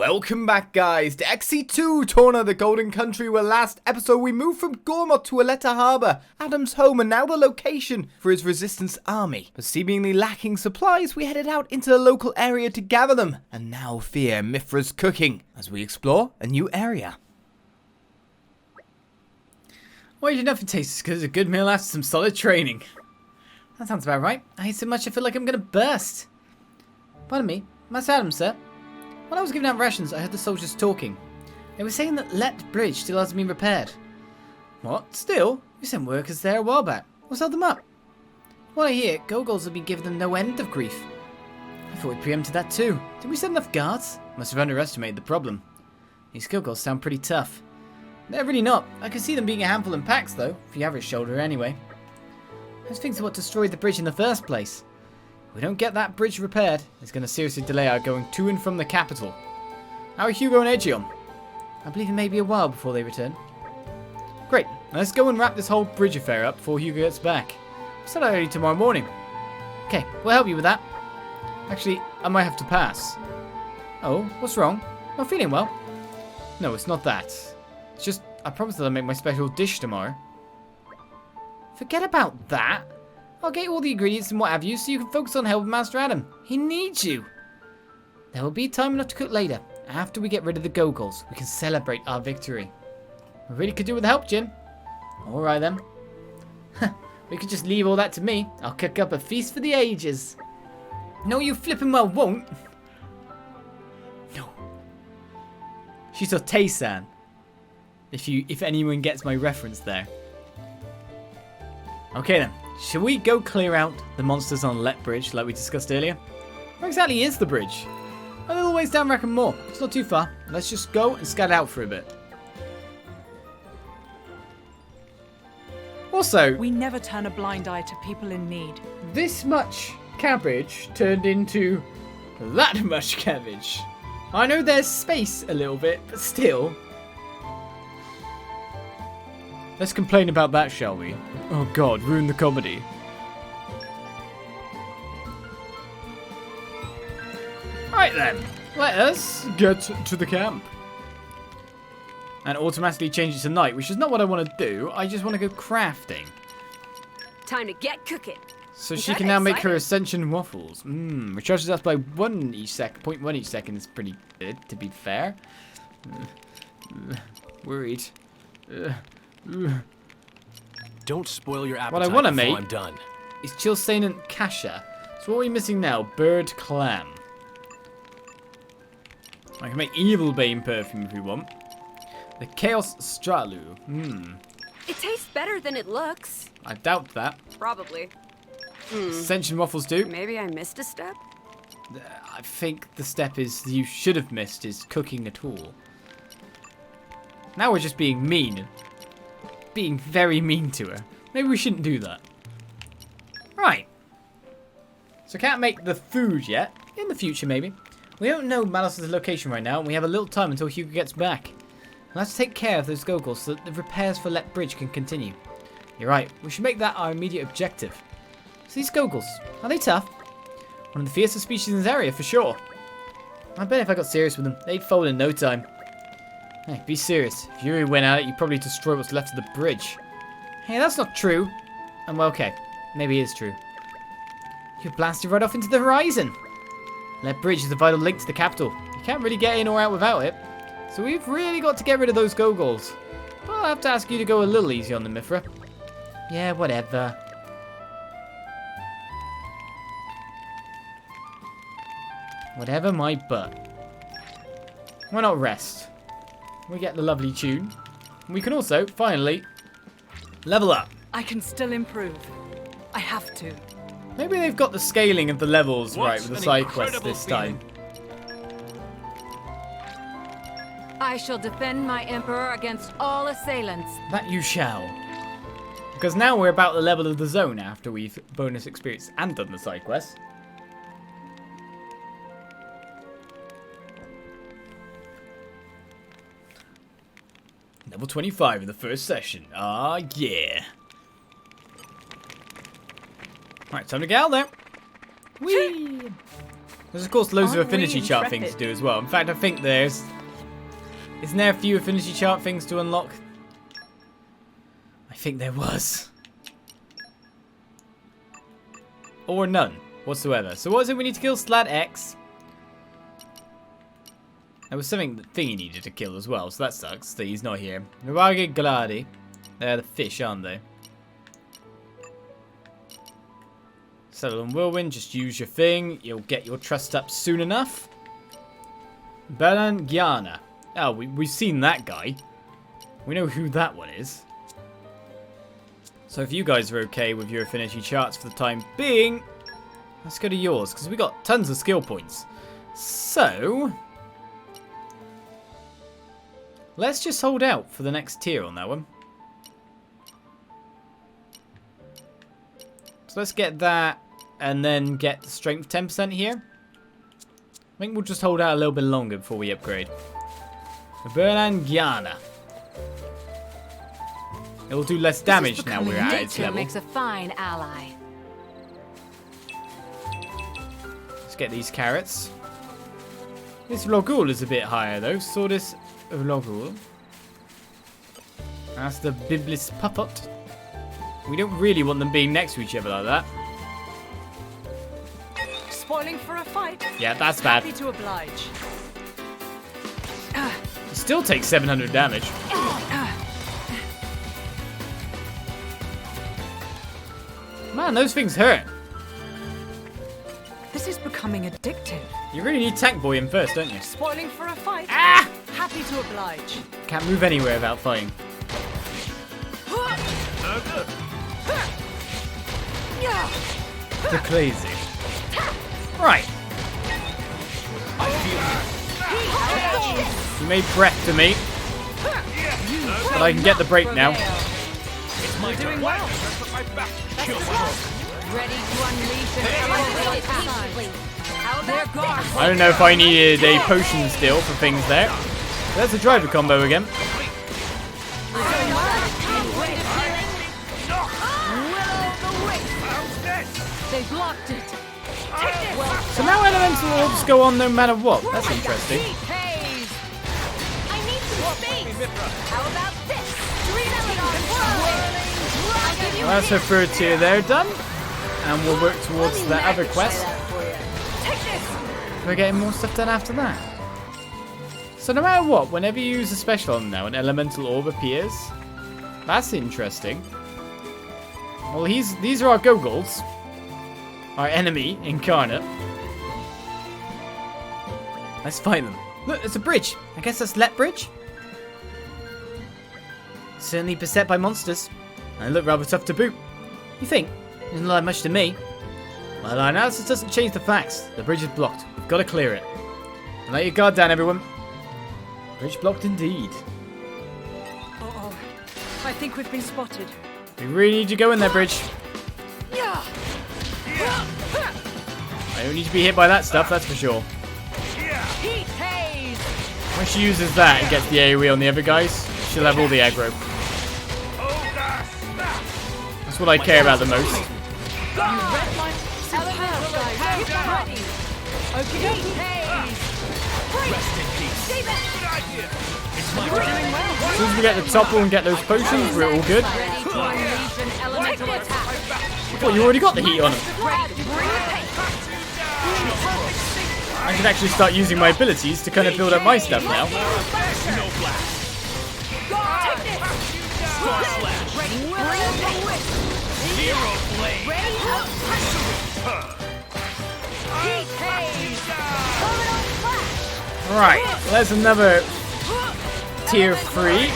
Welcome back, guys, to XC2 Torna, the Golden Country, where last episode we moved from Gormott to Aletta Harbour, Addam's home, and now the location for his resistance army. But seemingly lacking supplies, we headed out into the local area to gather them, and now fear Mithra's cooking as we explore a new area. Why do nothing tastes because a good meal after some solid training? That sounds about right. I hate so much I feel like I'm going to burst. Pardon me, Master Addam, sir. While I was giving out rations, I heard the soldiers talking. They were saying that Lett Bridge still hasn't been repaired. What? Still? We sent workers there a while back. What's held them up? What I hear, Gogols have been giving them no end of grief. I thought we preempted that too. Did we send enough guards? Must have underestimated the problem. These Gogols sound pretty tough. They're really not. I can see them being a handful in packs though, for the average shoulder anyway. Those things are what destroyed the bridge in the first place. If we don't get that bridge repaired, it's going to seriously delay our going to and from the capital. How are Hugo and Edgy on? I believe it may be a while before they return. Great, let's go and wrap this whole bridge affair up before Hugo gets back. We'll start early tomorrow morning. Okay, we'll help you with that. Actually, I might have to pass. Oh, what's wrong? Not feeling well? No, it's not that. It's just, I promised that I'll make my special dish tomorrow. Forget about that. I'll get you all the ingredients and what have you so you can focus on helping Master Addam. He needs you. There will be time enough to cook later. After we get rid of the Gogols, we can celebrate our victory. We really could do with the help, Jin. Alright then. We could just leave all that to me. I'll cook up a feast for the ages. No, you flipping well won't. No. She's a Tay-san. If anyone gets my reference there. Okay then. Shall we go clear out the monsters on Lett Bridge like we discussed earlier? Where exactly is the bridge? A little ways down Wreck and Moor. It's not too far. Let's just go and scout out for a bit. Also, we never turn a blind eye to people in need. This much cabbage turned into that much cabbage. I know there's space a little bit, but still. Let's complain about that, shall we? Oh god, ruin the comedy. Right then, let us get to the camp. And automatically change it to night, which is not what I want to do. I just want to go crafting. Time to get cooking. So she can now make her ascension waffles. Recharges us by 1 each second. 0.1 each second is pretty good, to be fair. Worried. Don't spoil your appetite what I want to before make I'm done. is Chilsanant Kasha. So what are we missing now? Bird clam. I can make Evil Bane perfume if we want. The Chaos Stralu. It tastes better than it looks. I doubt that. Probably. Ascension waffles do. Maybe I missed a step? I think the step is you should have missed is cooking at all. Now we're just being mean. Being very mean to her. Maybe we shouldn't do that. Right. So can't make the food yet. In the future, maybe. We don't know Malos' location right now, and we have a little time until Hugo gets back. We'll have to take care of those Gogols so that the repairs for Lett Bridge can continue. You're right. We should make that our immediate objective. So these Gogols, are they tough? One of the fiercest species in this area, for sure. I bet if I got serious with them, they'd fold in no time. Hey, be serious. If you really went at it, you'd probably destroy what's left of the bridge. Hey, that's not true. Well, okay. Maybe it is true. You blasted right off into the horizon. Lett Bridge is a vital link to the capital. You can't really get in or out without it. So we've really got to get rid of those Gogols. But I'll have to ask you to go a little easy on the Mithra. Yeah, whatever. Whatever my butt. Why not rest? We get the lovely tune. We can also, finally, level up. I can still improve. I have to. Maybe they've got the scaling of the levels right with the side quests this time. I shall defend my emperor against all assailants. That you shall. Because now we're about the level of the zone after we've bonus experienced and done the side quests. Level 25 in the first session. Ah, yeah. Right, time to get out there. Whee! There's of course loads of Aren't we affinity chart things to intrepid? do as well. In fact, I think there's... Isn't there a few affinity chart things to unlock? I think there was. Or none whatsoever. So what is it we need to kill? Slad X. There was something that Thingy needed to kill as well, so that sucks that he's not here. Nirage Galadi. They're the fish, aren't they? Settle on Whirlwind, just use your thing. You'll get your trust up soon enough. Balan Gyana. Oh, we've seen that guy. We know who that one is. So if you guys are okay with your affinity charts for the time being, let's go to yours, because we got tons of skill points. So... let's just hold out for the next tier on that one. So let's get that, and then get the strength 10% here. I think we'll just hold out a little bit longer before we upgrade. Berlangiana. It will do less damage now we're at its Nature level. makes a fine ally. Let's get these carrots. This Gogol is a bit higher though. So this Gogol. That's the Biblis Puppet. We don't really want them being next to each other like that. Spoiling for a fight? Yeah, that's bad. Happy to oblige. It still takes 700 damage. Man, those things hurt. This is becoming addictive. You really need Tank Boy in first, don't you? Spoiling for a fight? Ah! Happy to oblige. Can't move anywhere without fighting. The crazy. Right. You made breath to me. But I can get the break now. We're doing well. Ready to unleash an elemental attack. Their guard. I don't know if I needed a potion still for things there. There's a driver combo again. They blocked it. So now elemental orbs go on no matter what. That's interesting. Heat haze. I need some space. How about this? Well, that's her third tier there done. And we'll work towards the other quest. We're getting more stuff done after that. So no matter what, whenever you use a special on them now, an elemental orb appears. That's interesting. Well, these are our Gogols. Our enemy incarnate. Let's fight them. Look, there's a bridge. I guess that's Lett Bridge. Certainly beset by monsters. And they look rather tough to boot. You think? Doesn't look like much to me. Well, our analysis doesn't change the facts. The bridge is blocked. We've got to clear it. And let your guard down, everyone. Bridge blocked indeed. Uh-oh. I think we've been spotted. We really need you to go in there, Bridge. I don't need to be hit by that stuff, that's for sure. Heat haze. When she uses that and gets the AoE on the other guys, she'll have all the aggro. That's what I care about the most. Elemental attack ready. Heat haze. As soon as we get the topple and get those potions, we're all good. Ready to unleash an elemental attack. Well, you already got the heat on them. Ready to bring the pace. I can actually start using my abilities to kind of build up my stuff now. Right, there's another tier 3.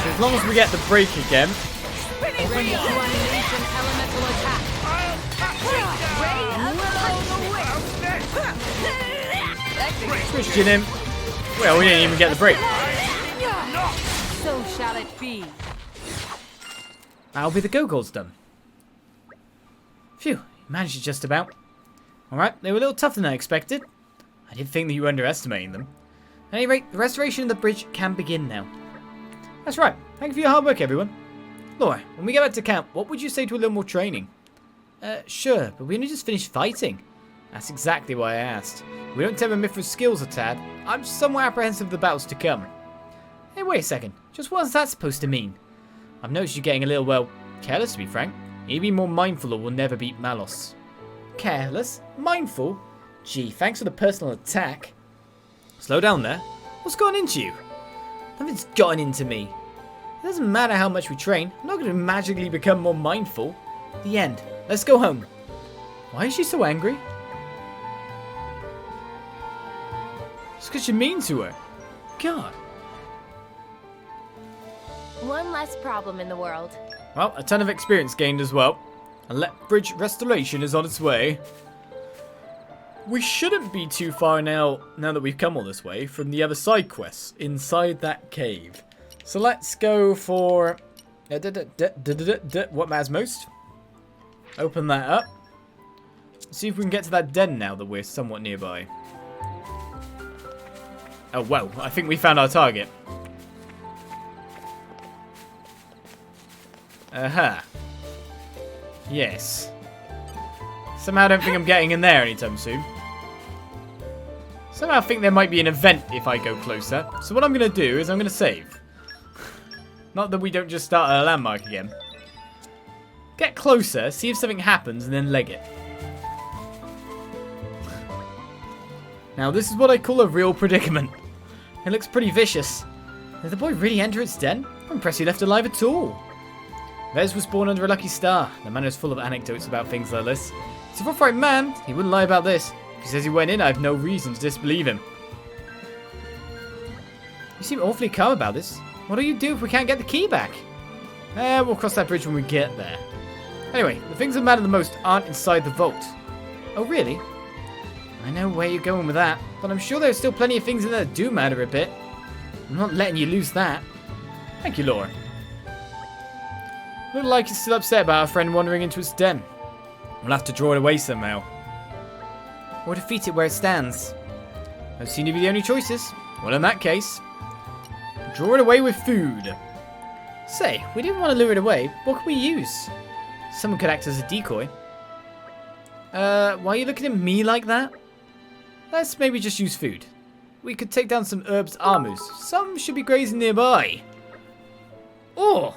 As long as we get the break again. Ready to unleash an elemental attack. Christian him. Well, we didn't even get the break. So shall it be. That'll be the Gogols done. Phew, managed it just about. Alright, they were a little tougher than I expected. I didn't think that you were underestimating them. At any rate, the restoration of the bridge can begin now. That's right. Thank you for your hard work, everyone. Lora, when we get back to camp, what would you say to a little more training? Sure, but we only just finished fighting. That's exactly why I asked. We don't temper Mithra's skills a tad. I'm somewhat apprehensive of the battles to come. Hey, wait a second. Just what's that supposed to mean? I've noticed you getting a little, well, careless to be frank. You need to be more mindful or we'll never beat Malos. Careless? Mindful? Gee, thanks for the personal attack. Slow down there. What's gotten into you? Nothing's gotten into me. It doesn't matter how much we train. I'm not going to magically become more mindful. The end. Let's go home. Why is she so angry? It's because you're mean to her. God. One less problem in the world. Well, a ton of experience gained as well. A Lett Bridge restoration is on its way. We shouldn't be too far now that we've come all this way, from the other side quests inside that cave. So let's go for what matters most. Open that up. See if we can get to that den now that we're somewhat nearby. Oh, well, I think we found our target. Aha. Yes. Somehow I don't think I'm getting in there anytime soon. Somehow I think there might be an event if I go closer. So what I'm going to do is I'm going to save. Not that we don't just start at a landmark again. Get closer, see if something happens, and then leg it. Now this is what I call a real predicament. It looks pretty vicious. Did the boy really enter its den? I'm impressed he left alive at all. Vez was born under a lucky star. The man is full of anecdotes about things like this. He's a forthright man. He wouldn't lie about this. If he says he went in, I have no reason to disbelieve him. You seem awfully calm about this. What do you do if we can't get the key back? We'll cross that bridge when we get there. Anyway, the things that matter the most aren't inside the vault. Oh, really? I know where you're going with that, but I'm sure there's still plenty of things in there that do matter a bit. I'm not letting you lose that. Thank you, Lora. Look like he's still upset about our friend wandering into its den. We'll have to draw it away somehow. Or defeat it where it stands. Those seem to be the only choices. Well, in that case, draw it away with food. Say, we didn't want to lure it away. What can we use? Someone could act as a decoy. Why are you looking at me like that? Let's maybe just use food. We could take down some herbs armors. Some should be grazing nearby. Oh!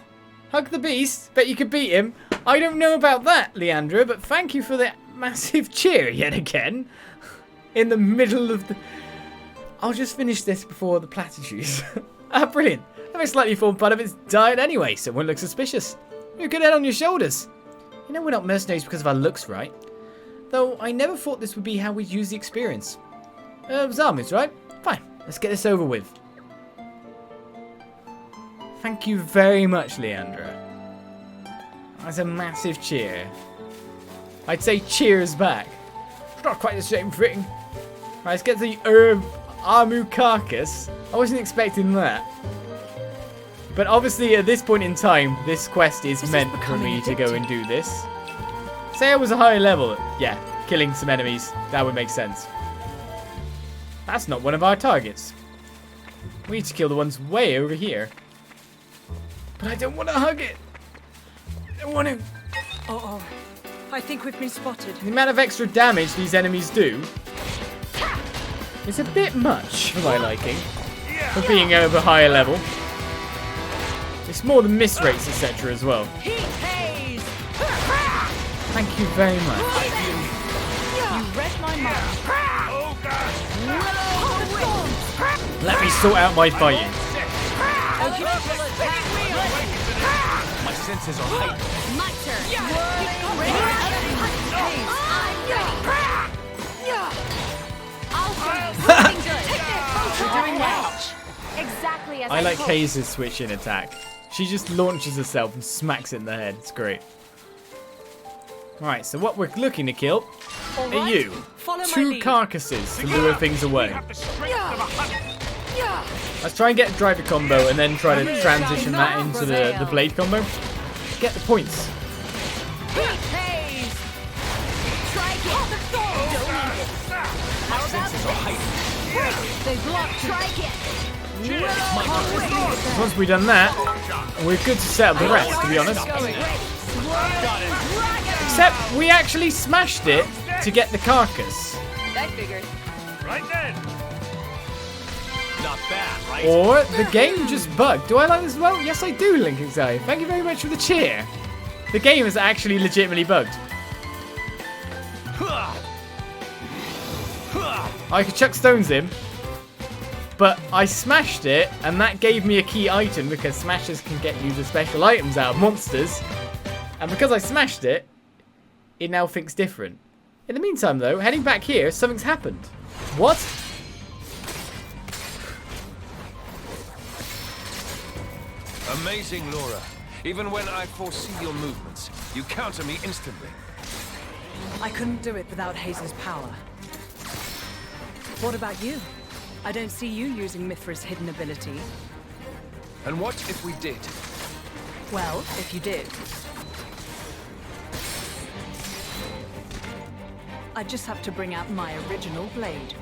Hug the beast. Bet you could beat him. I don't know about that, Leandra, but thank you for that massive cheer yet again. In the middle of the... I'll just finish this before the platitudes. Brilliant. I'm a slightly formed part of its diet anyway, so it won't look suspicious. You're a good head on your shoulders. You know we're not mercenaries because of our looks, right? Though I never thought this would be how we'd use the experience. Zarmus, right? Fine. Let's get this over with. Thank you very much, Leandra. That's a massive cheer. I'd say cheers back. It's not quite the same thing. Right, let's get the herb Armu carcass. I wasn't expecting that. But obviously at this point in time, this quest is meant for me to go and do this. Say I was a higher level. Yeah, killing some enemies. That would make sense. That's not one of our targets. We need to kill the ones way over here. But I don't want to hug it. I don't want to. Uh-oh. I think we've been spotted. The amount of extra damage these enemies do is a bit much for my liking. For being over higher level. It's more the miss rates, etc. as well. Thank you very much. You read my mind. Let me sort out my fighting. My senses are heightened. My turn. Exactly as I like hoped. Haze's switch in attack. She just launches herself and smacks it in the head. It's great. Right, so what we're looking to kill are you. Follow my 2 lead. carcasses to lure things away. Let's try and get a driver combo and then try to transition that into the blade combo. Get the points. They blocked. Try again. Once we've done that, we're good to set up the rest, to be honest. Except we actually smashed it to get the carcass. That figured. Right then. Not bad, right? Or the game just bugged. Do I like this as well? Yes, I do, Link Anxiety. Thank you very much for the cheer. The game is actually legitimately bugged. I could chuck stones in, but I smashed it, and that gave me a key item because smashers can get you the special items out of monsters. And because I smashed it, it now thinks different. In the meantime, though, heading back here, something's happened. What? Amazing, Lora. Even when I foresee your movements, you counter me instantly. I couldn't do it without Haze's power. What about you? I don't see you using Mithra's hidden ability. And what if we did? Well, if you did. I just have to bring out my original blade.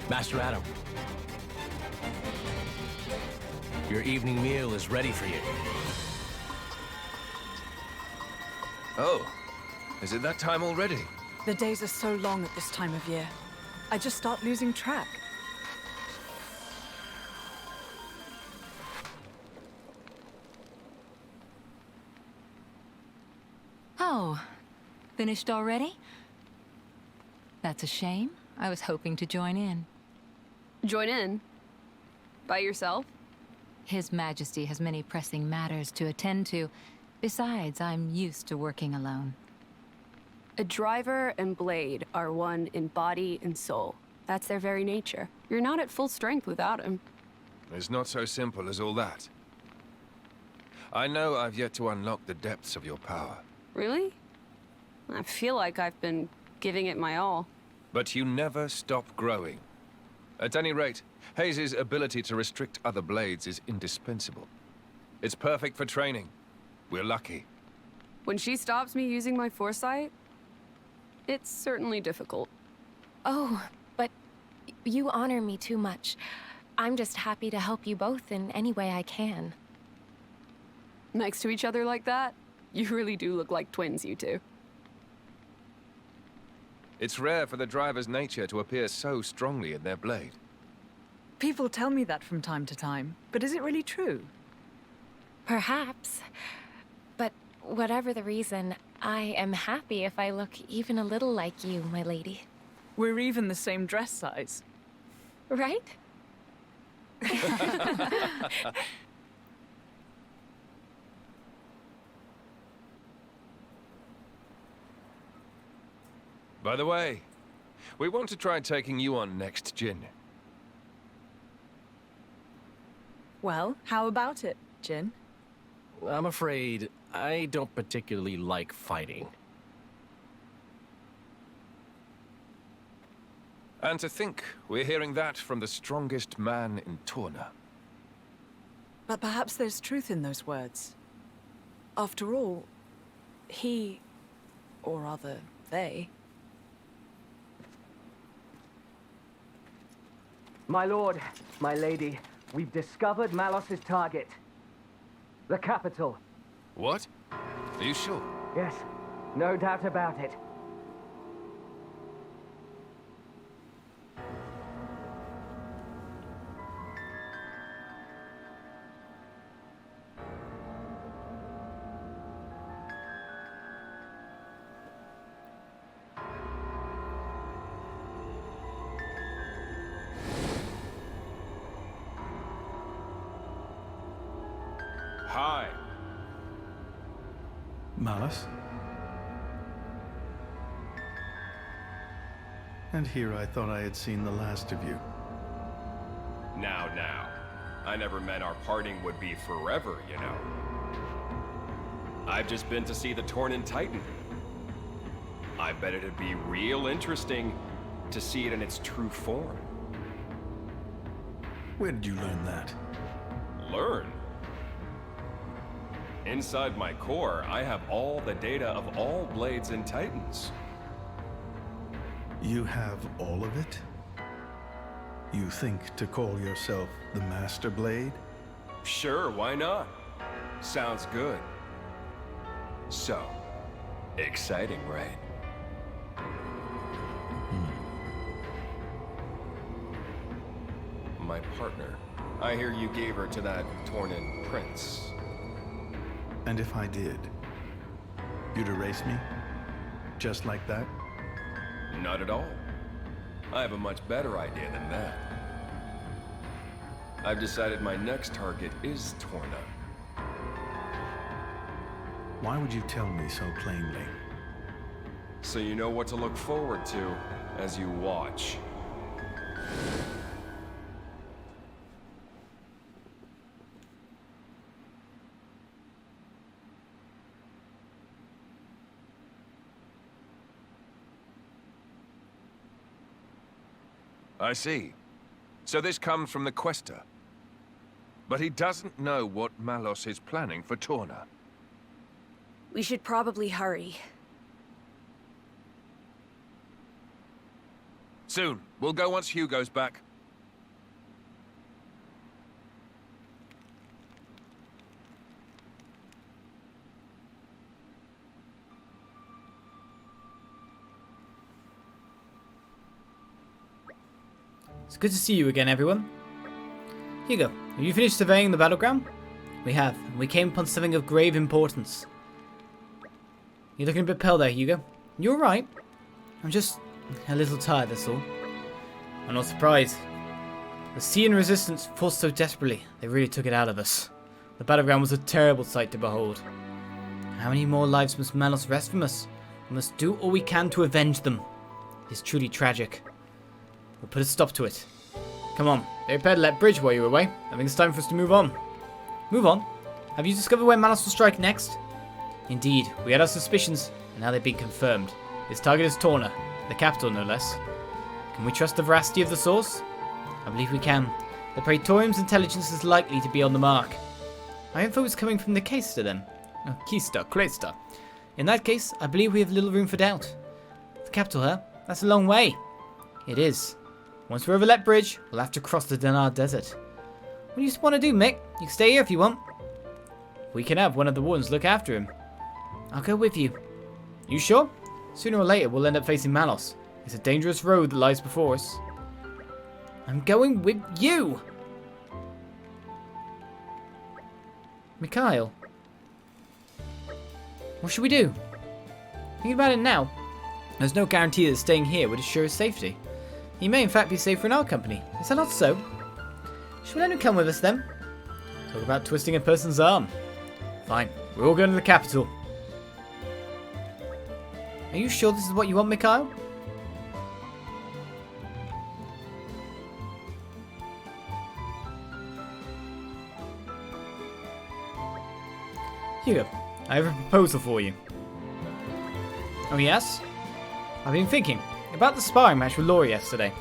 Master Addam. Your evening meal is ready for you. Oh, is it that time already? The days are so long at this time of year. I just start losing track. Oh, finished already? That's a shame. I was hoping to join in. Join in? By yourself? His Majesty has many pressing matters to attend to. Besides, I'm used to working alone. A driver and blade are one in body and soul. That's their very nature. You're not at full strength without him. It's not so simple as all that. I know I've yet to unlock the depths of your power. Really? I feel like I've been giving it my all. But you never stop growing. At any rate, Haze's ability to restrict other blades is indispensable. It's perfect for training. We're lucky. When she stops me using my foresight, it's certainly difficult. Oh, but you honor me too much. I'm just happy to help you both in any way I can. Next to each other like that, you really do look like twins, you two. It's rare for the driver's nature to appear so strongly in their blade. People tell me that from time to time, but is it really true? Perhaps. But whatever the reason, I am happy if I look even a little like you, my lady. We're even the same dress size. Right? By the way, we want to try taking you on next, Jin. Well, how about it, Jin? I'm afraid I don't particularly like fighting. And to think we're hearing that from the strongest man in Torna. But perhaps there's truth in those words. After all, he, or rather, they... My lord, my lady, we've discovered Malos' target. The capital. What? Are you sure? Yes, no doubt about it. Hi. Malos? And here I thought I had seen the last of you. Now. I never meant our parting would be forever, you know. I've just been to see the Tornan Titan. I bet it'd be real interesting to see it in its true form. Where did you learn that? Learn? Inside my core, I have all the data of all Blades and Titans. You have all of it? You think to call yourself the Master Blade? Sure, why not? Sounds good. So, exciting, right? My partner. I hear you gave her to that Tornan prince. And if I did, you'd erase me? Just like that? Not at all. I have a much better idea than that. I've decided my next target is Torna. Why would you tell me so plainly? So you know what to look forward to as you watch. I see. So this comes from the Quester. But he doesn't know what Malos is planning for Torna. We should probably hurry. Soon. We'll go once Hugo's back. It's good to see you again, everyone. Hugo, have you finished surveying the battleground? We have, and we came upon something of grave importance. You're looking a bit pale there, Hugo. You alright? I'm just a little tired, that's all. I'm not surprised. The sea and resistance fought so desperately, they really took it out of us. The battleground was a terrible sight to behold. How many more lives must Malos wrest from us? We must do all we can to avenge them. It is truly tragic. We'll put a stop to it. Come on, they repaired Lett Bridge while you were away. I think it's time for us to move on. Move on? Have you discovered where Malos will strike next? Indeed, we had our suspicions, and now they've been confirmed. His target is Torna, the capital no less. Can we trust the veracity of the source? I believe we can. The Praetorium's intelligence is likely to be on the mark. Our info is coming from the Quester then. Quester. In that case, I believe we have little room for doubt. The capital, huh? That's a long way. It is. Once we're over Lett Bridge, we'll have to cross the Dinar Desert. What do you want to do, Mick? You can stay here if you want. We can have one of the wardens look after him. I'll go with you. You sure? Sooner or later, we'll end up facing Malos. It's a dangerous road that lies before us. I'm going with you! Mikhail. What should we do? Thinking about it now, there's no guarantee that staying here would assure his safety. He may in fact be safer in our company. Is that not so? Should we let him come with us then? Talk about twisting a person's arm. Fine, we're all going to the capital. Are you sure this is what you want, Mikhail? Hugo, I have a proposal for you. Oh yes? I've been thinking about the sparring match with Lora yesterday.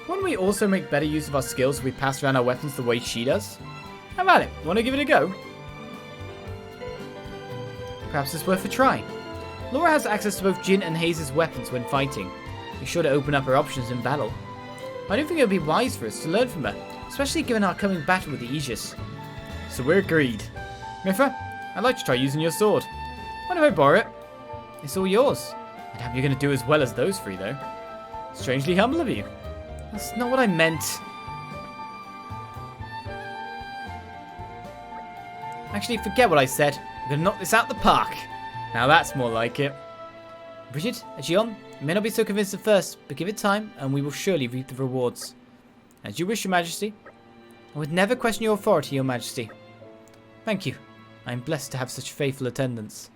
Wouldn't we also make better use of our skills if we passed around our weapons the way she does? How about it? Want to give it a go? Perhaps it's worth a try. Lora has access to both Jin and Hayes' weapons when fighting. Be sure to open up her options in battle. I don't think it would be wise for us to learn from her, especially given our coming battle with the Aegis. So we're agreed. Mithra, I'd like to try using your sword. Mind if I borrow it? It's all yours. I doubt you're going to do as well as those three, though. Strangely humble of you. That's not what I meant. Actually, forget what I said. I'm going to knock this out the park. Now that's more like it. Bridget, Aegeon, you may not be so convinced at first, but give it time, and we will surely reap the rewards. As you wish, Your Majesty. I would never question your authority, Your Majesty. Thank you. I am blessed to have such faithful attendants.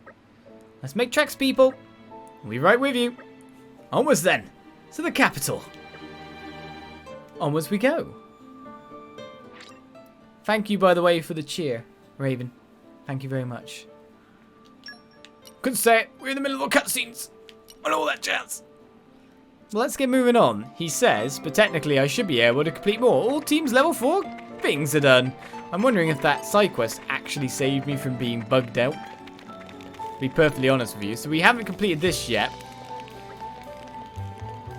Let's make tracks, people. We'll be right with you. Onwards then, to the capital. Onwards we go. Thank you, by the way, for the cheer, Raven. Thank you very much. Couldn't say it. We're in the middle of our cutscenes. And all that jazz. Well, let's get moving on. He says, but technically I should be able to complete more. All teams level 4 things are done. I'm wondering if that side quest actually saved me from being bugged out. To be perfectly honest with you. So we haven't completed this yet.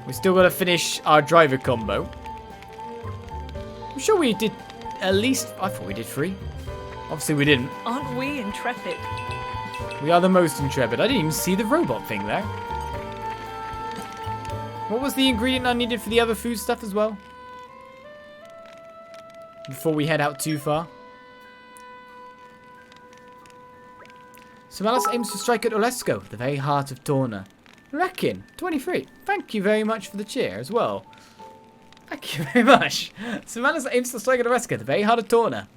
We still got to finish our driver combo. I'm sure we did at least... I thought we did 3. Obviously we didn't. Aren't we intrepid? We are the most intrepid. I didn't even see the robot thing there. What was the ingredient I needed for the other food stuff as well? Before we head out too far. So Malos aims to strike at Olesko, the very heart of Torna. Reckon, 23. Thank you very much for the cheer as well. Thank you very much. So Malos aims to strike at Olesko, the very heart of Torna.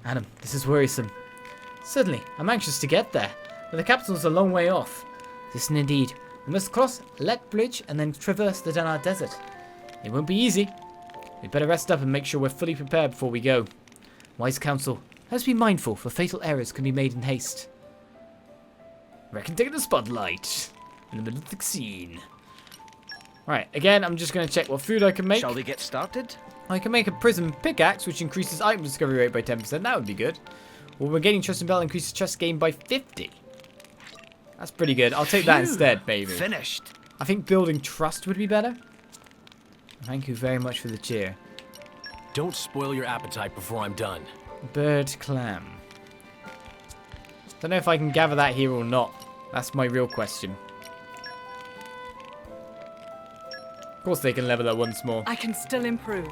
Addam, this is worrisome. Certainly, I'm anxious to get there, but the capital's a long way off. Listen indeed. We must cross Lett Bridge and then traverse the Danar Desert. It won't be easy. We'd better rest up and make sure we're fully prepared before we go. Wise counsel, let's be mindful, for fatal errors can be made in haste. Reckon taking the spotlight in the middle of the scene. Right, again, I'm just going to check what food I can make. Shall we get started? I can make a prism pickaxe, which increases item discovery rate by 10%. That would be good. Well, we're getting trust and belt increases trust gain by 50. That's pretty good. I'll take that instead, baby. Finished. I think building trust would be better. Thank you very much for the cheer. Don't spoil your appetite before I'm done. Bird clam. Don't know if I can gather that here or not. That's my real question. Of course they can level up once more. I can still improve.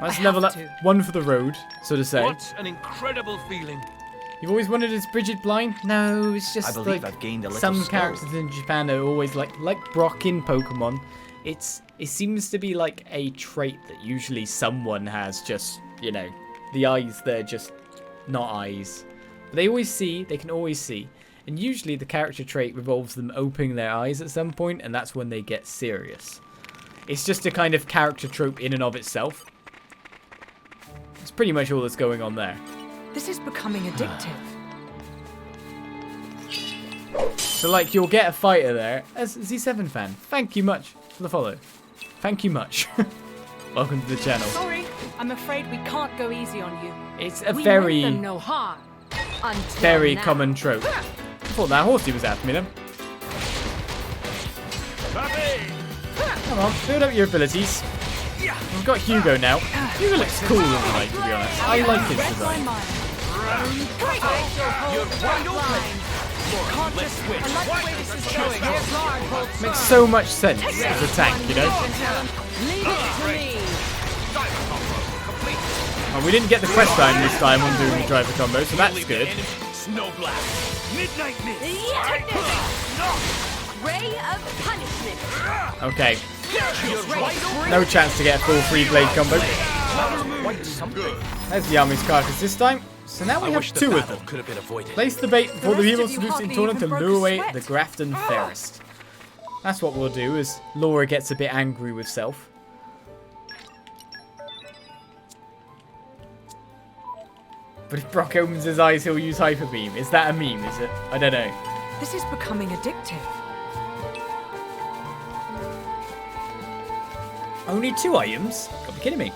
Let's level up one for the road, so to say. What an incredible feeling. You've always wondered, is Bridget blind? No, it's just I believe like I've gained a little some skill. characters in Japan are always like Brock in Pokemon. It seems to be like a trait that usually someone has, just, you know, the eyes, they're just not eyes. But they always see, they can always see. And usually the character trait revolves them opening their eyes at some point, and that's when they get serious. It's just a kind of character trope in and of itself. It's pretty much all that's going on there. This is becoming addictive. So, like, you'll get a fighter there. As a Z7 fan, thank you much for the follow. Thank you much. Welcome to the channel. Sorry, I'm afraid we can't go easy on you. It's a We very, meant them no harm. very common trope. I thought that horsey was after me then. Come on, build up your abilities. We've got Hugo now. Hugo looks cool in the light, to be honest. I like his design. Makes so much sense as a tank, you know? Oh, we didn't get the quest time this time on doing the driver combo, so that's good. Ray of punishment. Okay. No chance to get a full 3-blade combo. There's the army's carcass this time. So now we have 2 of them. Place the bait before the evil seduced in Torna to lure away the Grafton Fairest. That's what we'll do, as Lora gets a bit angry with self. But if Brock opens his eyes, he'll use Hyper Beam. Is that a meme, is it? I don't know. This is becoming addictive. Only 2 items? Gotta be kidding me.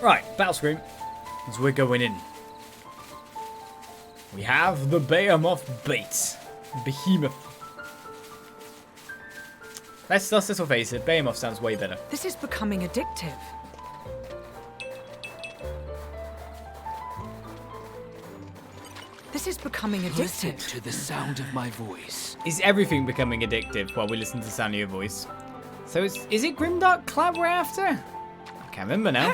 Right, battle screen. As we're going in. We have the Behemoth bait. Behemoth. Let's all face it, Behemoth sounds way better. This is becoming addictive. This is becoming addictive. Listen to the sound of my voice. Is everything becoming addictive while we listen to the sound of your voice? So is it Grimdark Clab we're after? I can't remember now.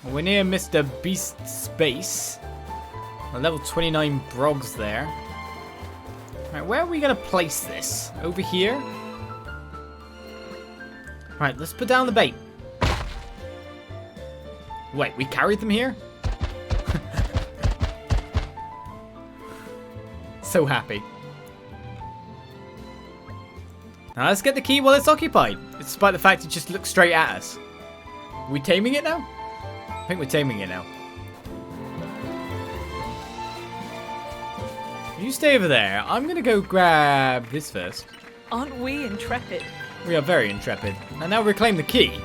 We're near Mr. Beast's base. A level 29 Brogs there. Right, where are we going to place this? Over here? Right, let's put down the bait. Wait, we carried them here? So happy. Now let's get the key while it's occupied. Despite the fact it just looks straight at us. Are we taming it now? I think we're taming it now. You stay over there. I'm going to go grab this first. Aren't we intrepid? We are very intrepid. And now reclaim the key.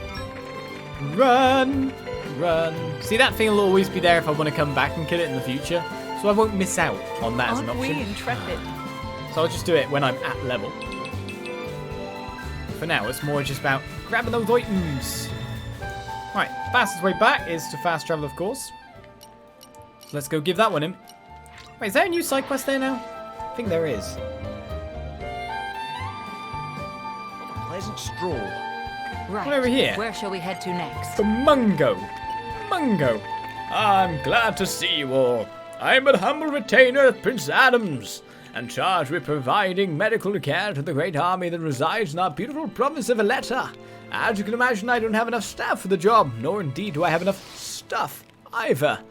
Run! Run. See, that thing will always be there if I want to come back and kill it in the future. So I won't miss out on that as an option. Aren't we intrepid? So I'll just do it when I'm at level. For now, it's more just about grabbing those items. Right, fastest way back is to fast travel, of course. So let's go give that one in. Wait, is there a new side quest there now? I think there is. Pleasant stroll. Right. One over here. Where shall we head to next? The Mungo. Mungo. I'm glad to see you all. I'm a humble retainer of Prince Addam's, and charged with providing medical care to the great army that resides in our beautiful province of Aletta. As you can imagine, I don't have enough staff for the job, nor indeed do I have enough stuff either.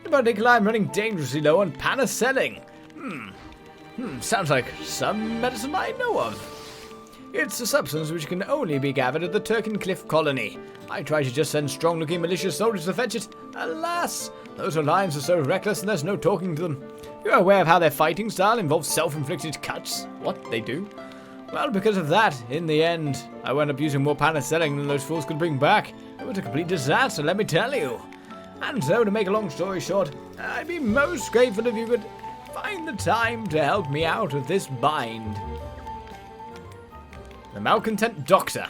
In particular, I'm running dangerously low on panacelling. Sounds like some medicine I know of. It's a substance which can only be gathered at the Tirkin Cliff colony. I try to just send strong-looking malicious soldiers to fetch it. Alas, those alliances are so reckless and there's no talking to them. You're aware of how their fighting style involves self-inflicted cuts? What, they do? Well, because of that, in the end, I wound up using more panacelling than those fools could bring back. It was a complete disaster, let me tell you. And so, to make a long story short, I'd be most grateful if you could find the time to help me out of this bind. The Malcontent Doctor.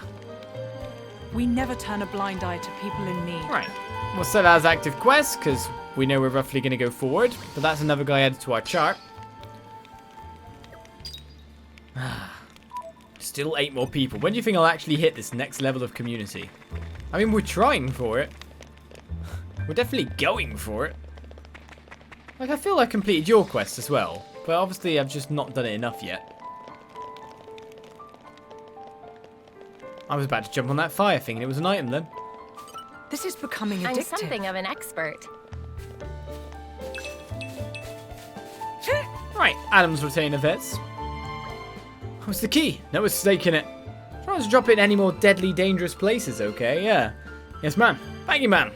We never turn a blind eye to people in need. Right. We'll set that as active quest, because we know we're roughly going to go forward. But that's another guy added to our chart. Still 8 more people. When do you think I'll actually hit this next level of community? I mean, we're trying for it. We're definitely going for it. Like, I feel I completed your quest as well. But obviously, I've just not done it enough yet. I was about to jump on that fire thing and it was an item then. This is becoming addictive. I'm something of an expert. Right, Addam's retainer vets. What's the key? No mistake in it. Try not to drop it in any more deadly dangerous places, okay? Yeah. Yes, ma'am. Thank you, ma'am.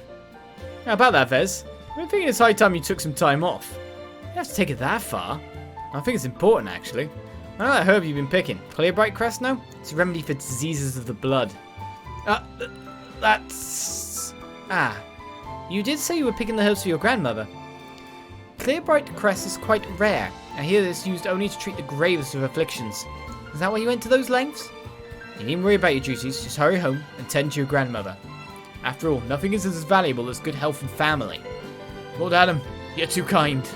How about that, Vez? I've been thinking it's high time you took some time off. You don't have to take it that far. I think it's important, actually. I know that herb you've been picking. Clear Bright Crest now? It's a remedy for diseases of the blood. That's... Ah. You did say you were picking the herbs for your grandmother. Clear Bright Crest is quite rare. I hear that it's used only to treat the gravest of afflictions. Is that why you went to those lengths? You needn't worry about your duties. Just hurry home and tend to your grandmother. After all, nothing is as valuable as good health and family. Lord Addam, you're too kind.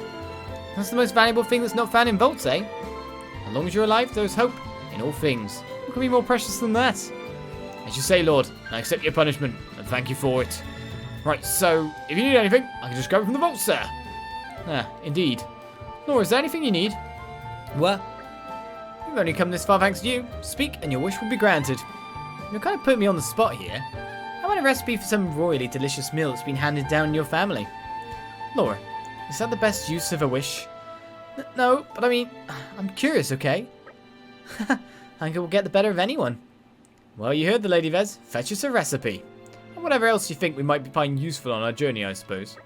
That's the most valuable thing that's not found in vaults, eh? As long as you're alive, there's hope in all things. What could be more precious than that? As you say, Lord, I accept your punishment, and thank you for it. Right, so, if you need anything, I can just grab it from the vault, sir. Ah, indeed. Lora, is there anything you need? Well, we've only come this far thanks to you. Speak, and your wish will be granted. You're kind of putting me on the spot here. How about a recipe for some royally delicious meal that's been handed down in your family? Lora, is that the best use of a wish? No, but I mean, I'm curious, okay? I think it will get the better of anyone. Well, you heard the lady, Vez. Fetch us a recipe. And whatever else you think we might find useful on our journey, I suppose.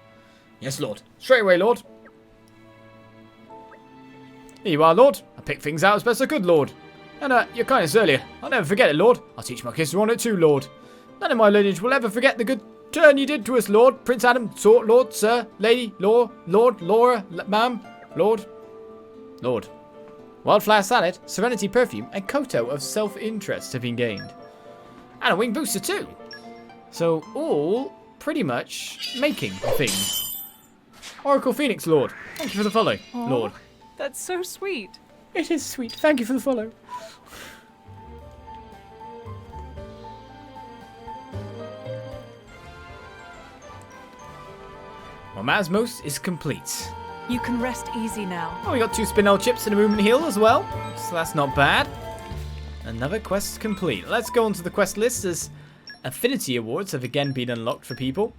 Yes, Lord. Straight away, Lord. Here you are, Lord. I picked things out as best I could, Lord. And, your kindness earlier. I'll never forget it, Lord. I'll teach my kids on it too, Lord. None of my lineage will ever forget the good turn you did to us, Lord. Prince Addam, Lord, Sir, Lady, Lord, Lora, ma'am, Lord. Lord. Wildflower salad, serenity perfume, and koto of self-interest have been gained. And a wing booster too. So all pretty much making things. Oracle Phoenix, Lord. Thank you for the follow, Aww, Lord. That's so sweet. It is sweet. Thank you for the follow. Well, Masmos is complete. You can rest easy now. Oh, we got 2 spinel chips and a movement heal as well. So that's not bad. Another quest complete. Let's go onto the quest list as affinity awards have again been unlocked for people.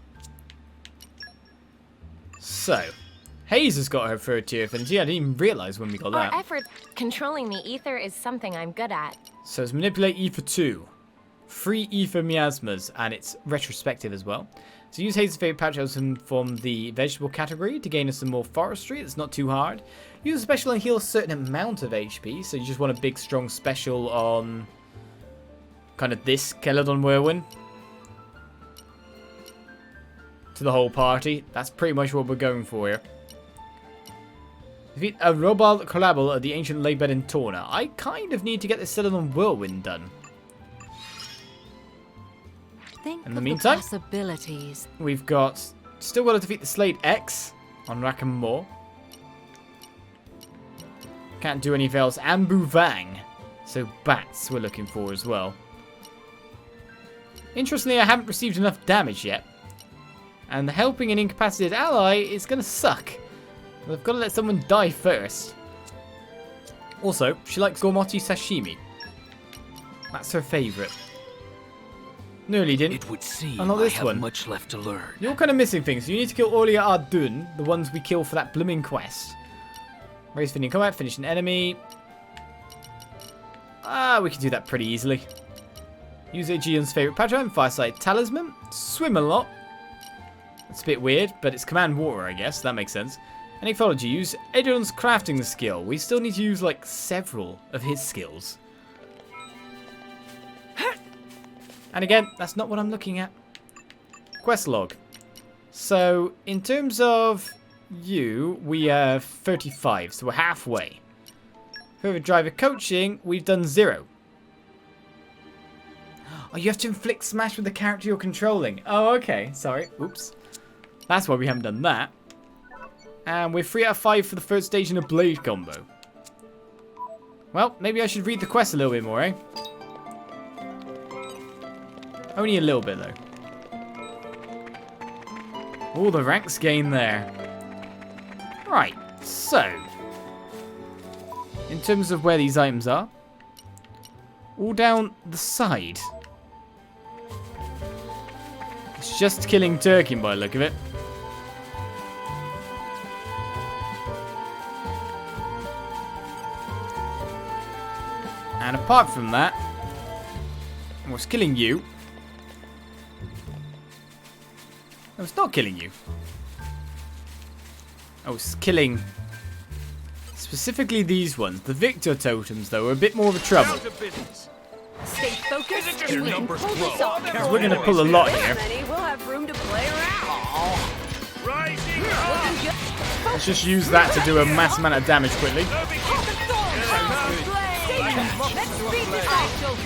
So, Hayes has got her 3rd tier affinity. I didn't even realise when we got that. Our effort controlling the ether is something I'm good at. So it's manipulate ether 2. 3 ether miasmas, and it's retrospective as well. So use Hayes' favourite patch items from the vegetable category to gain us some more forestry. It's not too hard. Use a special and heal a certain amount of HP. So you just want a big, strong special on kind of this Keladon Whirlwind. To the whole party. That's pretty much what we're going for here. Defeat a Robald Collabal at the ancient lakebed in Torna. I kind of need to get this Celadon Whirlwind done. Think In the of meantime, possibilities. we've still got to defeat the Slade X on Rackham Moor. Can't do any Veils and Buvang. So bats we're looking for as well. Interestingly, I haven't received enough damage yet. And helping an incapacitated ally is going to suck. I've got to let someone die first. Also, she likes Gormoti sashimi. That's her favourite. Nearly didn't. It would seem not I this have one. much left to learn. You're kind of missing things. You need to kill Lora and Addam, the ones we kill for that blooming quest. Raise Finny combat, finish an enemy. We can do that pretty easily. Use Aegeon's favourite Patron, Fireside Talisman. Swim a lot. It's a bit weird, but it's command water, I guess. That makes sense. And Ecology, use Aegeon's crafting skill. We still need to use, like, several of his skills. And again, that's not what I'm looking at. Quest log. So, in terms of you, we have 35, so we're halfway. Further driver coaching, we've done 0. Oh, you have to inflict smash with the character you're controlling. Oh, okay. Sorry. Oops. That's why we haven't done that. And we're 3 out of 5 for the first stage in a blade combo. Well, maybe I should read the quest a little bit more, eh? Only a little bit, though. All the ranks gained there. Right, so. In terms of where these items are. All down the side. It's just killing Tirkin by the look of it. And apart from that, I was killing you. I was not killing you. I was killing specifically these ones. The Victor totems, though, are a bit more of a trouble. Stay focused and we can pull this off. Because we're going to pull a lot here. We'll have room to play around. Let's just use that to do a mass amount of damage quickly.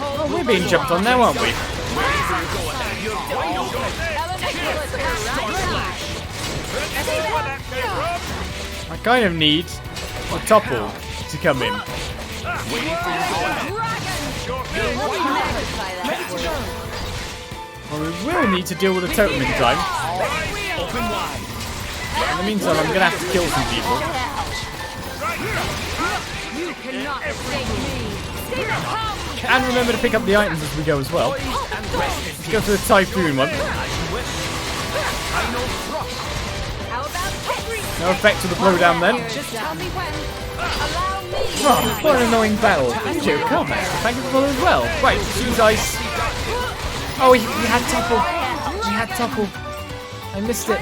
Oh, we're being jumped on now, aren't we? I kind of need a topple to come in. Well, we will need to deal with a totem in time. In the meantime, I'm going to have to kill some people. And remember to pick up the items as we go as well. Let's go for the Typhoon one. No effect to the blowdown then. Oh, what an annoying battle. Joe, come back. Thank you for as well. Right, use ice. Oh, he had topple. He had topple. I missed it.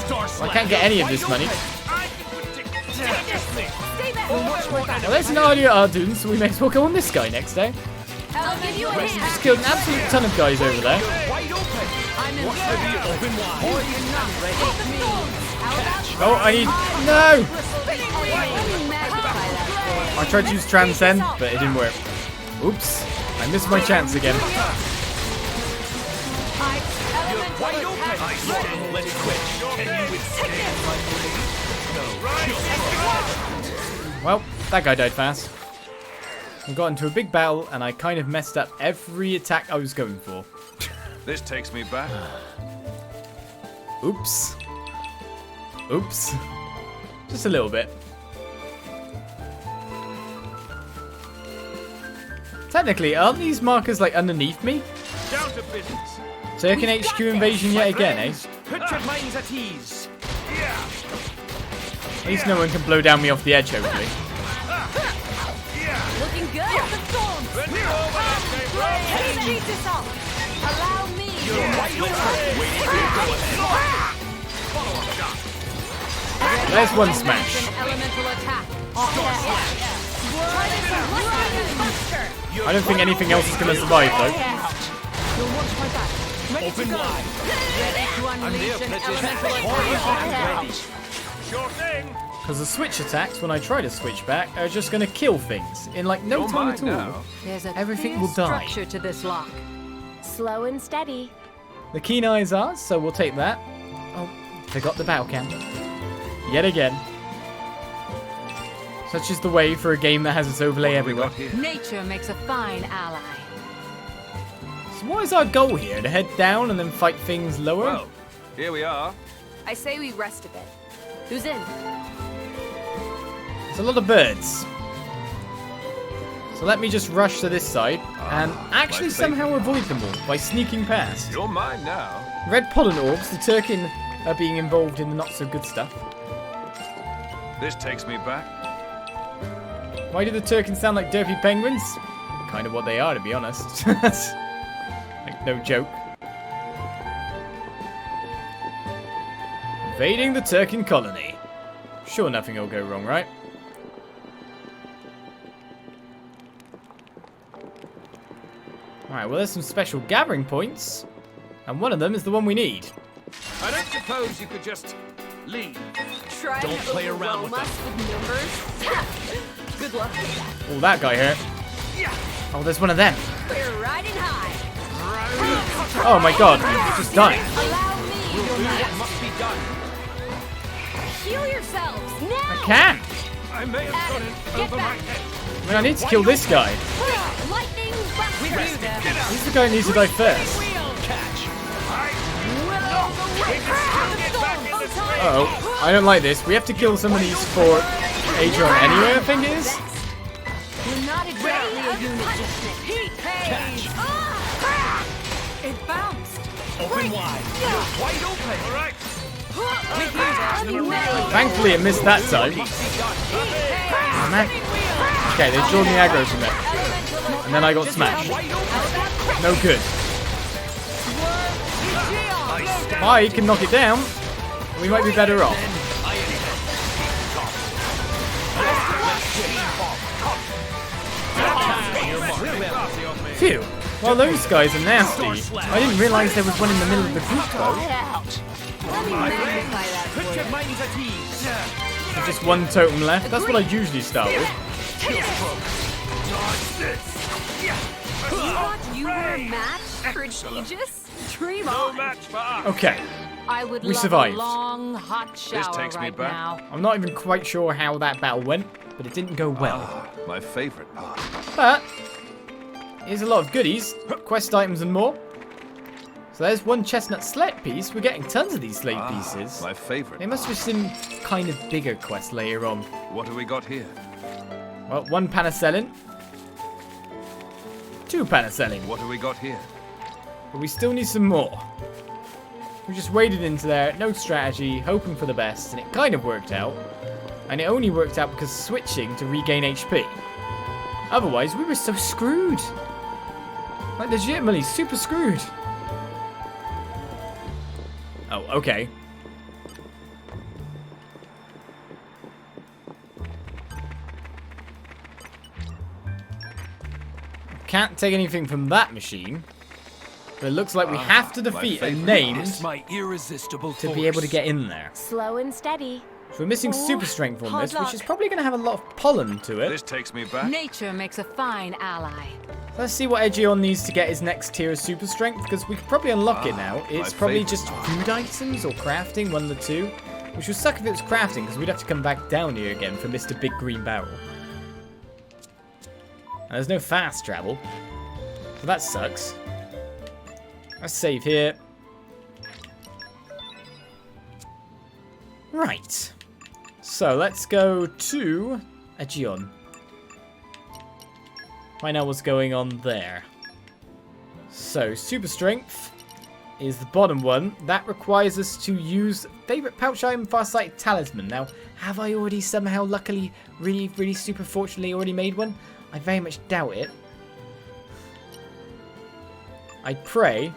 Well, I can't get any of this money. Well, there's an idea at Addam, so we may as well go on this guy next, eh? Just killed an absolute ton of guys over there. Oh, I need... No! I tried to use Transcend, but it didn't work. Oops. I missed my chance again. Well, that guy died fast. We got into a big battle, and I kind of messed up every attack I was going for. This takes me back. Oops. Oops. Just a little bit. Technically, aren't these markers like underneath me? Down to business. Tirkin HQ invasion yet again, eh? Put your minds at ease. At least no one can blow down me off the edge, hopefully. Looking good. Allow me. There's one smash. I don't think anything else is going to survive, though. Open wide. Sure thing. Because the switch attacks, when I try to switch back, are just going to kill things in like no time at all. There's a Everything clear will die. structure to this lock. Slow and steady. The keen eye is ours, so we'll take that. Oh, forgot the battle cam. Yet again. Such is the way for a game that has its overlay everywhere. Nature makes a fine ally. So what is our goal here? To head down and then fight things lower? Well, here we are. I say we rest a bit. Who's in? There's a lot of birds. So let me just rush to this side and actually somehow avoid them all by sneaking past. You're mine now. Red pollen orbs, the Tirkin are being involved in the not so good stuff. This takes me back. Why do the Tirkins sound like derpy penguins? Kind of what they are, to be honest. Like, no joke. Invading the Tirkin colony. Sure, nothing will go wrong, right? Alright, well, there's some special gathering points. And one of them is the one we need. I don't suppose you could just leave. Try Don't to play around with us with numbers. Good luck with that. Oh, that guy hurt. Oh, there's one of them. We're riding high. Oh my god, he's just dying. Allow me. What must be done? Heal yourselves now. I can. I may have gone in over my head. I mean, I need to kill this guy. Lightning He's the guy who needs to die first. Uh-oh, I don't like this. We have to kill some of these for Adrian anyway, I think it is. You're not exactly a unit just Heat page. It bounced. Open wide. You're wide open. All right. Thankfully, it missed that time. Oh, man. Okay, they drawn the aggro from it. And then I got smashed. No good. If I can knock it down, we might be better off. Phew. Well, those guys are nasty. I didn't realise there was one in the middle of the group, though. Put your minds at ease. There's just one totem left. That's what I usually start with. You were matched, prodigious. Dream No on. match for us. Okay. I would We love survived. a long, hot shower takes me right back. now. I'm not even quite sure how that battle went, but it didn't go well. My favorite part. But here's a lot of goodies, quest items and more. So there's one chestnut slate piece. We're getting tons of these slate pieces. My favorite. There must be some kind of bigger quest later on. What have we got here? Well, one penicillin. Two penicillin. What have we got here? But we still need some more. We just waded into there, no strategy, hoping for the best, and it kind of worked out. And it only worked out because switching to regain HP. Otherwise, we were so screwed. Like, legitimately super screwed. Oh, okay. Can't take anything from that machine. But it looks like we have to defeat a named My irresistible to be able to get in there. Slow and steady. So we're missing super strength on hard this, which luck. is probably going to have a lot of pollen to it. This takes me back. Nature makes a fine ally. Let's see what Edgeon needs to get his next tier of super strength, because we could probably unlock it now. It's probably favorite. just food items or crafting, one of the two. Which would suck if it was crafting, because we'd have to come back down here again for Mr. Big Green Barrel. And there's no fast travel. So that sucks. Let's save here. Right. So let's go to Edgeon. Find out what's going on there. So, super strength is the bottom one. That requires us to use favorite pouch item, Farsighted Talisman. Now, have I already somehow, luckily, really super fortunately already made one? I very much doubt it. I pray.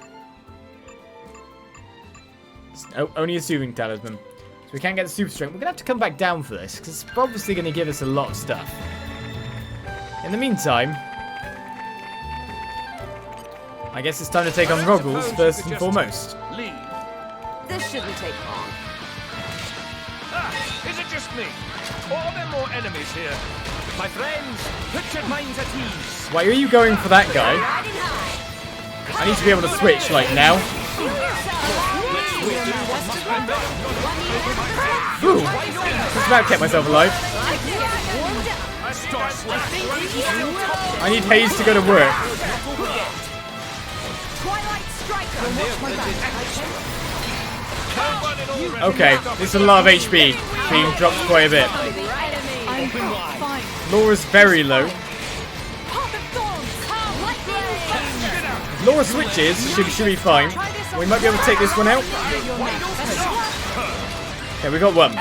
Oh, only a soothing talisman. So we can't get the super strength. We're going to have to come back down for this, because it's obviously going to give us a lot of stuff. In the meantime, I guess it's time to take on Goggles first and foremost. Leave. This shouldn't take long. Ah, is it just me? Or are there more enemies here? My friends, put your minds at ease. Why are you going for that guy? Riding high. I need to be able to switch, like, now. Ooh, just about kept myself alive. I need Hayes to go to work. Okay, this is a lot of HP being dropped quite a bit. Lora's very low. Lora switches, should be fine. We might be able to take this one out. Okay, we got one. I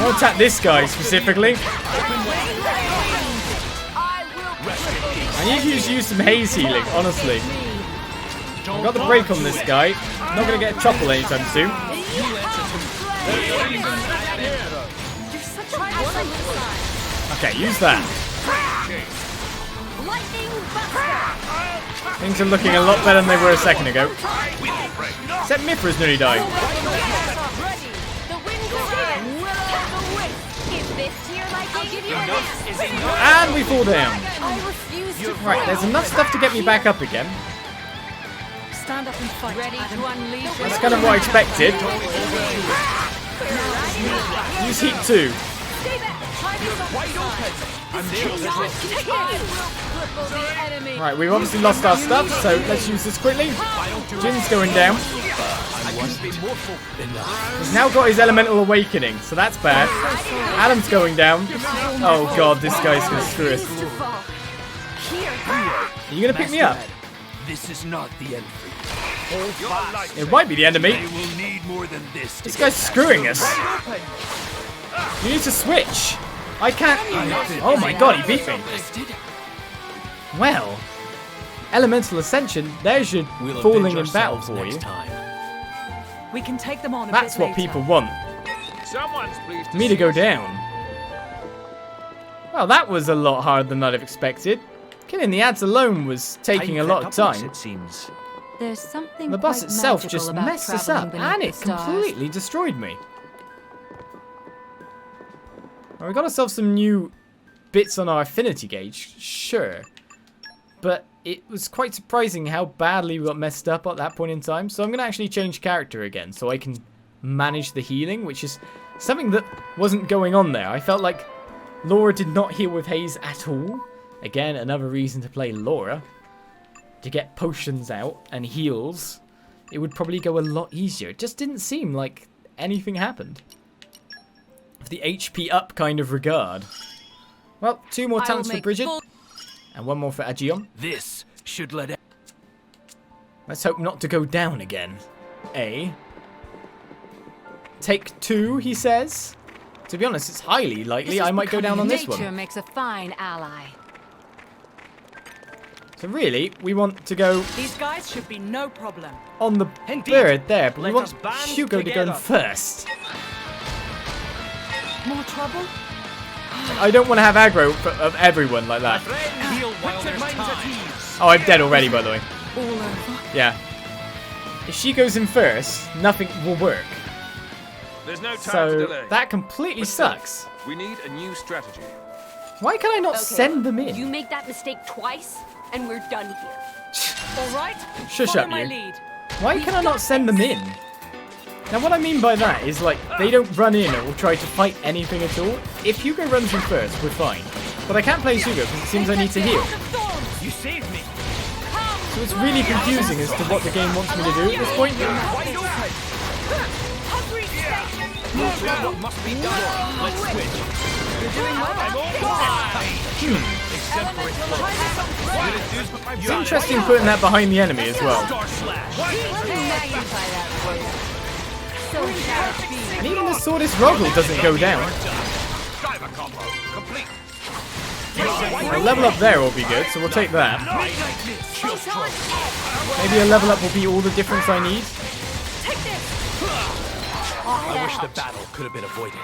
want to attack this guy specifically. I need to use some haze healing, honestly. I've got the break on this guy. I'm not going to get a chopple anytime soon. Okay, use that. Things are looking a lot better than they were a second ago. Except Mithra's nearly died. And we fall down. Right, there's enough stuff to get me back up again. Stand up and fight. That's kind of what I expected. Use heat 2. Right, we've obviously lost our stuff, so let's use this quickly. Jin's going down. He's now got his elemental awakening, so that's bad. Addam's going down. Oh god, this guy's gonna screw us. Are you gonna pick me up? This is not the end for you. It might be the end of me. Will need more than this. This guy's screwing us. You need to switch. I can't. Oh my god, he beat me. Well, Elemental Ascension, there's your falling in battle for you. We can take them on. That's what people want. Me to go down. Well, that was a lot harder than I'd have expected. Killing the ads alone was taking a lot of time. It seems. There's something The boss quite itself magical just about messed us traveling up, beneath and the it stars. completely destroyed me. Well, we got ourselves some new bits on our affinity gauge, sure. But it was quite surprising how badly we got messed up at that point in time. So I'm going to actually change character again so I can manage the healing, which is something that wasn't going on there. I felt like Lora did not heal with haze at all. Again, another reason to play Lora. To get potions out and heals, it would probably go a lot easier. It just didn't seem like anything happened. For the HP up kind of regard. Well, 2 more talents for Bridget. And 1 more for Aegeon. This should let it. Let's hope not to go down again. Take 2, he says. To be honest, it's highly likely I might go down on this one. Nature makes a fine ally. So really, we want to go These guys should be no problem. on the bird there, but we want Hugo to go first. More trouble? I don't want to have aggro of everyone like that. Oh, I'm dead already, by the way. All over. Yeah. If she goes in first, nothing will work. There's no time to So delay. that completely sucks. We need a new strategy. Why can I not send them in? You make that mistake twice, and we're done here. All right. Shush Follow up, my you. lead. Why can I not send them in? Now what I mean by that is like, they don't run in or try to fight anything at all. If Hugo runs in first, we're fine. But I can't play Hugo because it seems I need to heal. You saved me. So it's really confusing as to what the game wants me to do at this point. What must be done? Let's switch. You're doing well. It's interesting putting that behind the enemy as well. And even the Swordist Roggle doesn't go down. A level up there will be good, so we'll take that. Maybe a level up will be all the difference I need. I wish the battle could have been avoided.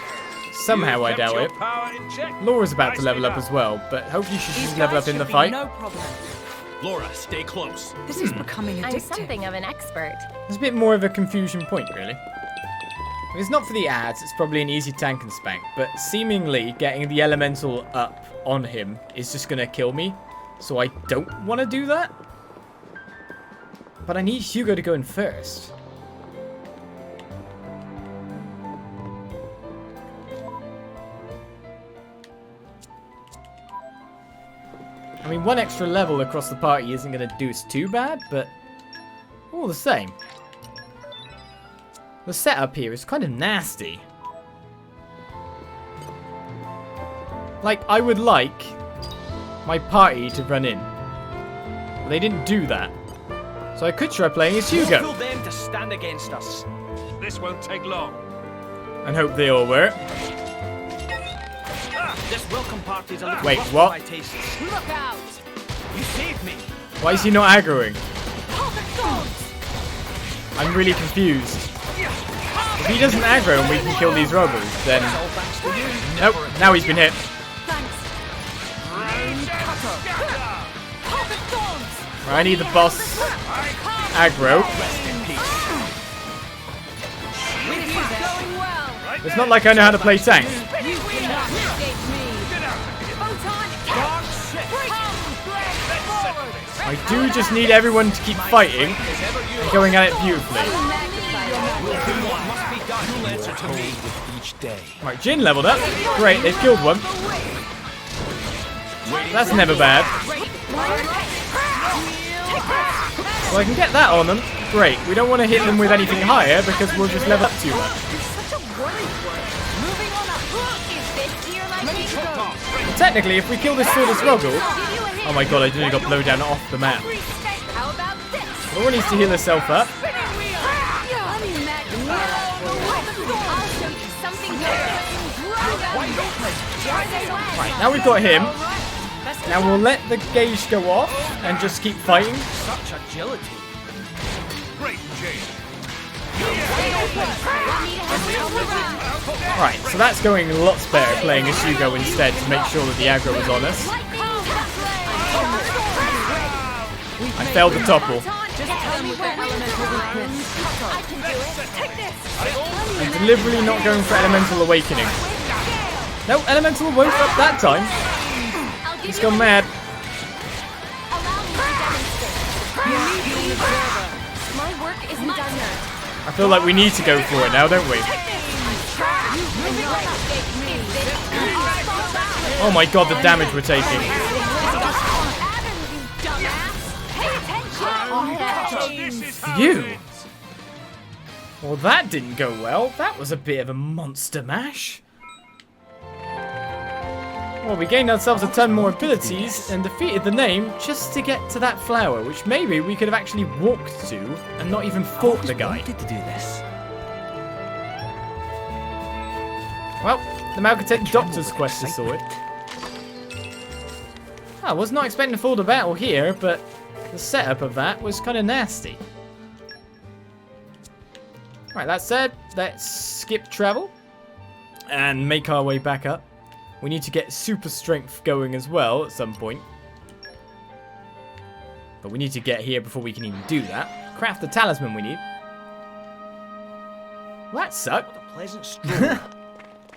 Somehow I doubt it. Lora's about to level up as well, but hopefully she should level up in the fight. No problem. Lora, stay close. This is becoming addictive. I'm something of an expert. There's a bit more of a confusion point, really. If it's not for the ads, it's probably an easy tank and spank. But seemingly, getting the elemental up on him is just going to kill me. So I don't want to do that. But I need Hugo to go in first. I mean, one extra level across the party isn't going to do us too bad, but all the same. The setup here is kind of nasty. Like, I would like my party to run in. But they didn't do that. So I could try playing as Hugo. Tell them to stand against us. This won't take long. And hope they all were. This welcome party's a little Wait, rough what? for my tastes. Look out! You saved me. Why is he not aggroing? I'm really confused. If he doesn't aggro and we can kill these robbers, then... Nope, now he's been hit. Right, I need the boss aggro. It's not like I know how to play tank. I do just need everyone to keep fighting and going at it beautifully. Right, Jin leveled up. Great, they've killed one. That's never bad. So I can get that on them. Great, we don't want to hit them with anything higher because we'll just level up too much. Well, technically, if we kill this sword as Gogol... Oh my god, I nearly got blown down off the map. Lora needs to heal herself up. Right, now we've got him. Now we'll let the gauge go off and just keep fighting. Such agility. Great, Right, so that's going lots better playing as Hugo instead to make sure that the aggro was on us. I failed the topple. I'm deliberately not going for Elemental Awakening. No, Elemental won't up that time. He's gone mad. My work isn't done yet. I feel like we need to go for it now, don't we? Oh my god, the damage we're taking. Phew. Well, that didn't go well. That was a bit of a monster mash. Well, we gained ourselves a ton more abilities and defeated the name just to get to that flower, which maybe we could have actually walked to and not even fought the guy. To do this. Well, the Malcontent Doctor's quest is sorted. I was not expecting to fall to battle here, but the setup of that was kind of nasty. Right, that said, let's skip travel and make our way back up. We need to get super strength going as well at some point. But we need to get here before we can even do that. Craft the talisman we need. Well, that sucked. What a pleasant stroll.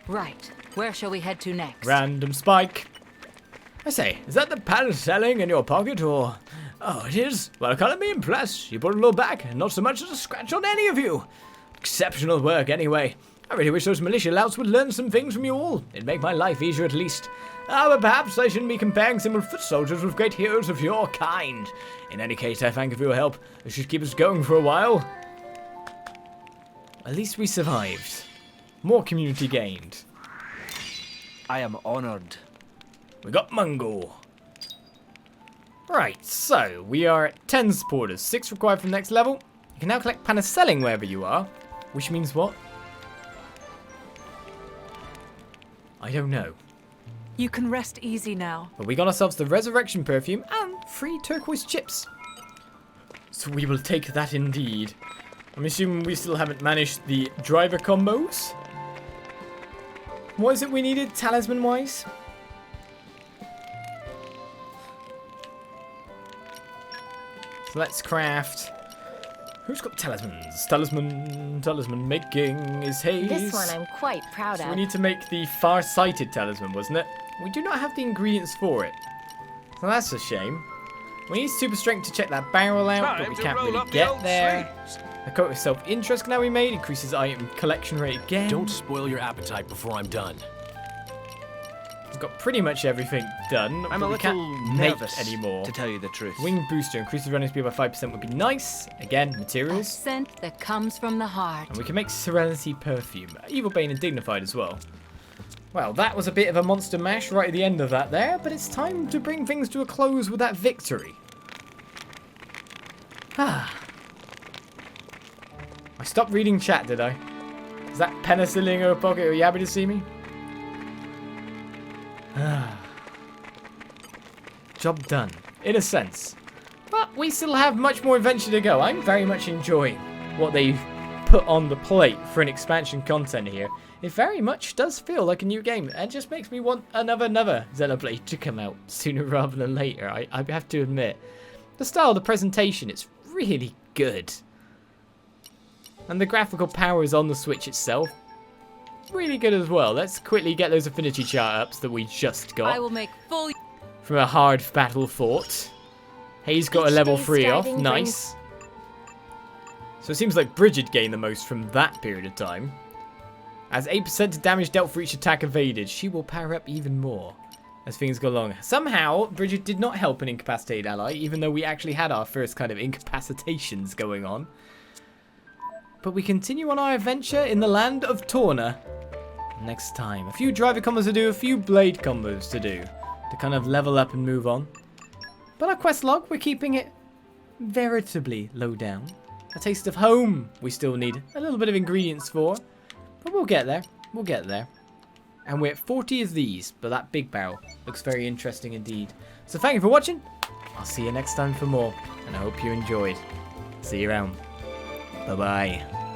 Right. Where shall we head to next? Random spike. I say, is that the parasailing in your pocket or... Oh, it is? Well, I can't be impressed. You put a little back and not so much as a scratch on any of you. Exceptional work anyway. I really wish those militia louts would learn some things from you all. It'd make my life easier at least. But perhaps I shouldn't be comparing simple foot soldiers with great heroes of your kind. In any case, I thank you for your help. This should keep us going for a while. At least we survived. More community gained. I am honored. We got Mungo. Right, so we are at 10 supporters. 6 required for the next level. You can now collect Panaselling wherever you are. Which means what? I don't know. You can rest easy now. But we got ourselves the Resurrection Perfume and 3 turquoise chips. So we will take that indeed. I'm assuming we still haven't managed the driver combos. What is it we needed, talisman-wise? So let's craft Who's got talismans? Talisman making is Haze. This one I'm quite proud So of. we need to make the far-sighted talisman, wasn't it? We do not have the ingredients for it. So that's a shame. We need super strength to check that barrel out, but we can't really get there. The coat of self-interest can now be made, increases item collection rate again. Don't spoil your appetite before I'm done. We've got pretty much everything done, I'm but a we little can't make nervous, anymore. to tell you the truth. Wing booster, increases running speed by 5% would be nice. Again, A materials. scent that comes from the heart. And we can make Serenity perfume. Evil Bane and Dignified as well. Well, that was a bit of a monster mash right at the end of that there, but it's time to bring things to a close with that victory. Ah. I stopped reading chat, did I? Is that penicillin in your pocket? Are you happy to see me? Ah. Job done, in a sense. But we still have much more adventure to go. I'm very much enjoying what they've put on the plate for an expansion content here. It very much does feel like a new game. It just makes me want another Xenoblade to come out sooner rather than later. I have to admit. The style of the presentation is really good. And the graphical powers on the Switch itself, really good as well. Let's quickly get those affinity chart ups that we just got. I will make full From a hard battle fought. Hayes got a level 3 off. Nice. So it seems like Bridget gained the most from that period of time. As 8% to damage dealt for each attack evaded, she will power up even more as things go along. Somehow, Bridget did not help an incapacitated ally, even though we actually had our first kind of incapacitations going on. But we continue on our adventure in the land of Torna next time. A few driver combos to do, a few blade combos to do, to kind of level up and move on. But our quest log, we're keeping it veritably low down. A taste of home we still need a little bit of ingredients for. But we'll get there. We'll get there. And we're at 40 of these, but that big barrel looks very interesting indeed. So thank you for watching. I'll see you next time for more. And I hope you enjoyed. See you around. Bye-bye.